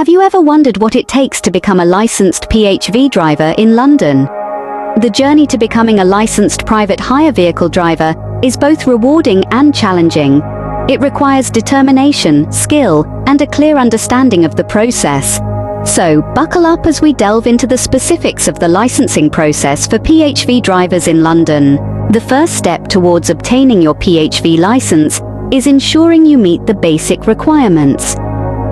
Have you ever wondered what it takes to become a licensed PHV driver in London? The journey to becoming a licensed private hire vehicle driver is both rewarding and challenging. It requires determination, skill, and a clear understanding of the process. So, buckle up as we delve into the specifics of the licensing process for PHV drivers in London. The first step towards obtaining your PHV license is ensuring you meet the basic requirements.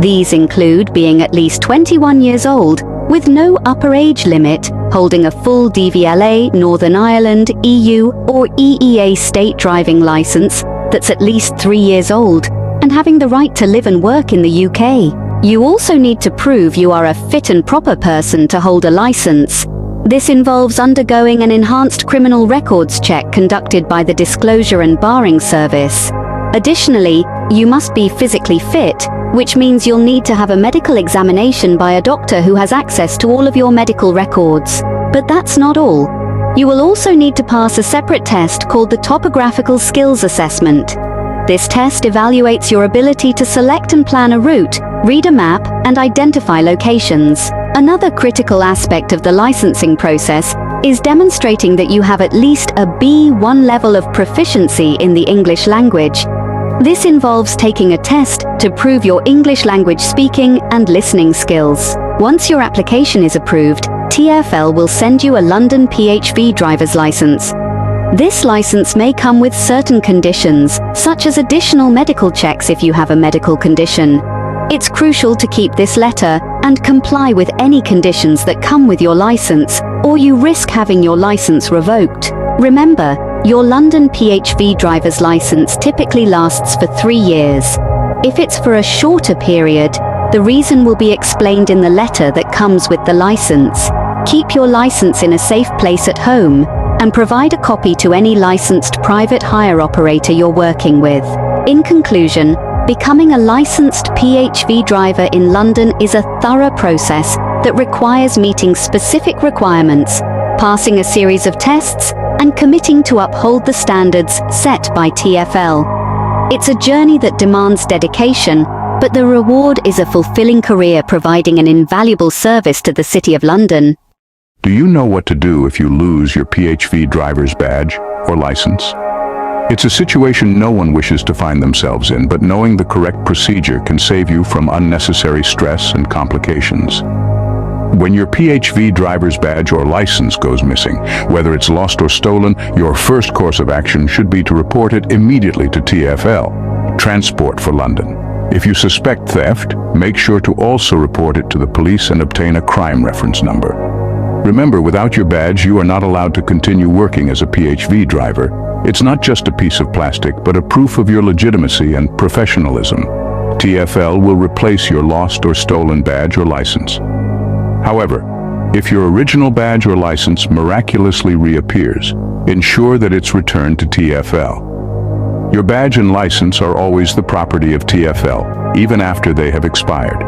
These include being at least 21 years old, with no upper age limit, holding a full DVLA, Northern Ireland, EU, or EEA state driving license that's at least 3 years old, and having the right to live and work in the UK. You also need to prove you are a fit and proper person to hold a license. This involves undergoing an enhanced criminal records check conducted by the Disclosure and Barring Service. Additionally, you must be physically fit, which means you'll need to have a medical examination by a doctor who has access to all of your medical records. But that's not all. You will also need to pass a separate test called the Topographical Skills Assessment. This test evaluates your ability to select and plan a route, read a map, and identify locations. Another critical aspect of the licensing process is demonstrating that you have at least a B1 level of proficiency in the English language. This involves taking a test to prove your English language speaking and listening skills. Once your application is approved, TfL will send you a London PHV driver's license. This license may come with certain conditions, such as additional medical checks if you have a medical condition. It's crucial to keep this letter and comply with any conditions that come with your license, or you risk having your license revoked. Remember, your London PHV driver's license typically lasts for 3 years. If it's for a shorter period, the reason will be explained in the letter that comes with the license. Keep your license in a safe place at home, and provide a copy to any licensed private hire operator you're working with. In conclusion, becoming a licensed PHV driver in London is a thorough process that requires meeting specific requirements, passing a series of tests, and committing to uphold the standards set by TfL. It's a journey that demands dedication, but the reward is a fulfilling career providing an invaluable service to the City of London. Do you know what to do if you lose your PHV driver's badge or license? It's a situation no one wishes to find themselves in, but knowing the correct procedure can save you from unnecessary stress and complications. When your PHV driver's badge or license goes missing, whether it's lost or stolen, your first course of action should be to report it immediately to TfL, Transport for London. If you suspect theft, make sure to also report it to the police and obtain a crime reference number. Remember, without your badge, you are not allowed to continue working as a PHV driver. It's not just a piece of plastic, but a proof of your legitimacy and professionalism. TfL will replace your lost or stolen badge or license. However, if your original badge or license miraculously reappears, ensure that it's returned to TfL. Your badge and license are always the property of TfL, even after they have expired.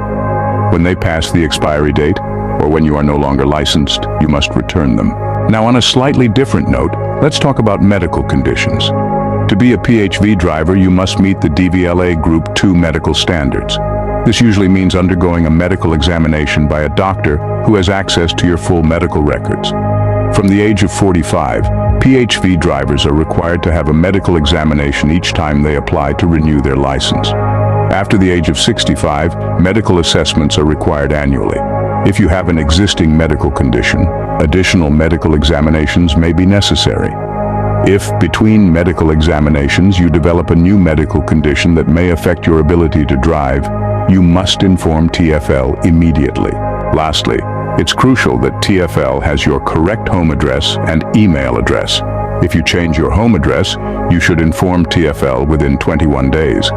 When they pass the expiry date, or when you are no longer licensed, you must return them. Now, on a slightly different note, let's talk about medical conditions. To be a PHV driver, you must meet the DVLA Group 2 medical standards. This usually means undergoing a medical examination by a doctor who has access to your full medical records. From the age of 45, PHV drivers are required to have a medical examination each time they apply to renew their license. After the age of 65, medical assessments are required annually. If you have an existing medical condition, additional medical examinations may be necessary. If, between medical examinations, you develop a new medical condition that may affect your ability to drive, you must inform TfL immediately. Lastly, it's crucial that TfL has your correct home address and email address. If you change your home address, you should inform TfL within 21 days.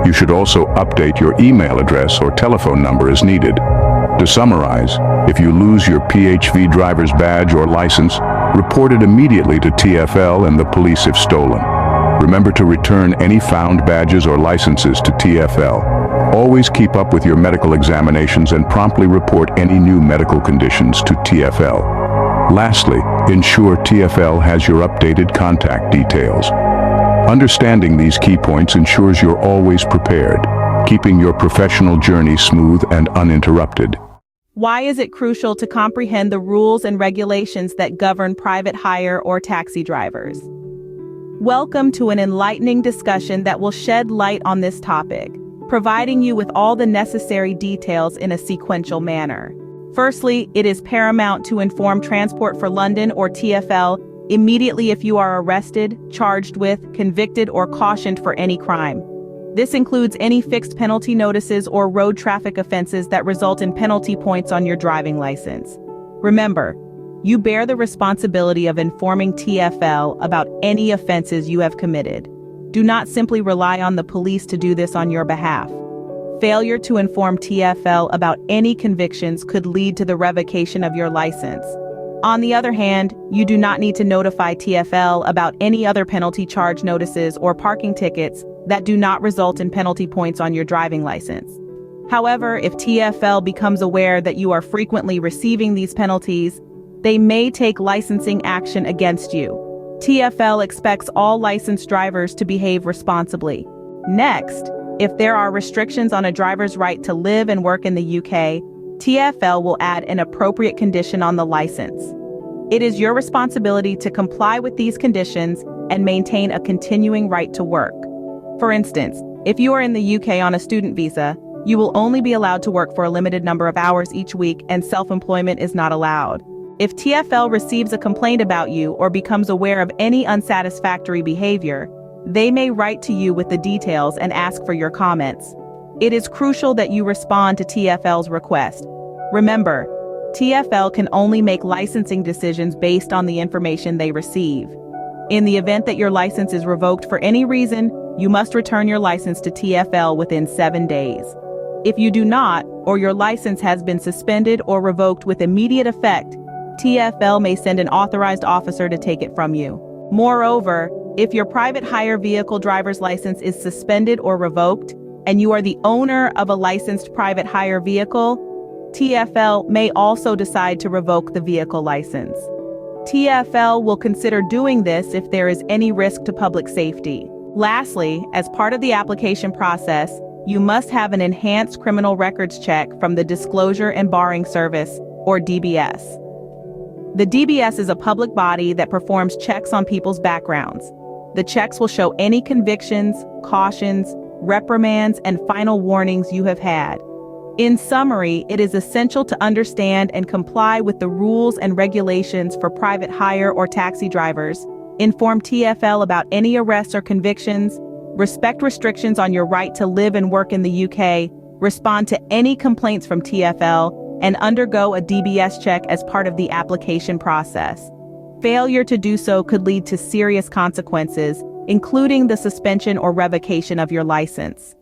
You should also update your email address or telephone number as needed. To summarize, if you lose your PHV driver's badge or license, report it immediately to TfL and the police if stolen. Remember to return any found badges or licenses to TfL. Always keep up with your medical examinations and promptly report any new medical conditions to TfL. Lastly, ensure TfL has your updated contact details. Understanding these key points ensures you're always prepared. keeping your professional journey smooth and uninterrupted. Why is it crucial to comprehend the rules and regulations that govern private hire or taxi drivers? Welcome to an enlightening discussion that will shed light on this topic, providing you with all the necessary details in a sequential manner. Firstly, it is paramount to inform Transport for London or TfL immediately if you are arrested, charged with, convicted, or cautioned for any crime. This includes any fixed penalty notices or road traffic offenses that result in penalty points on your driving license. Remember, you bear the responsibility of informing TfL about any offenses you have committed. Do not simply rely on the police to do this on your behalf. Failure to inform TfL about any convictions could lead to the revocation of your license. On the other hand, you do not need to notify TfL about any other penalty charge notices or parking tickets that do not result in penalty points on your driving license. However, if TfL becomes aware that you are frequently receiving these penalties, they may take licensing action against you. TfL expects all licensed drivers to behave responsibly. Next, if there are restrictions on a driver's right to live and work in the UK, TfL will add an appropriate condition on the license. It is your responsibility to comply with these conditions and maintain a continuing right to work. For instance, if you are in the UK on a student visa, you will only be allowed to work for a limited number of hours each week and self-employment is not allowed. If TfL receives a complaint about you or becomes aware of any unsatisfactory behavior, they may write to you with the details and ask for your comments. It is crucial that you respond to TfL's request. Remember, TfL can only make licensing decisions based on the information they receive. In the event that your license is revoked for any reason, you must return your license to TfL within 7 days. If you do not, or your license has been suspended or revoked with immediate effect, TfL may send an authorized officer to take it from you. Moreover, if your private hire vehicle driver's license is suspended or revoked, and you are the owner of a licensed private hire vehicle, TfL may also decide to revoke the vehicle license. TfL will consider doing this if there is any risk to public safety. Lastly, as part of the application process, you must have an enhanced criminal records check from the Disclosure and Barring Service, or DBS. The DBS is a public body that performs checks on people's backgrounds. The checks will show any convictions, cautions, reprimands, and final warnings you have had. In summary, it is essential to understand and comply with the rules and regulations for private hire or taxi drivers, inform TfL about any arrests or convictions, respect restrictions on your right to live and work in the UK, respond to any complaints from TfL, and undergo a DBS check as part of the application process. Failure to do so could lead to serious consequences, including the suspension or revocation of your license.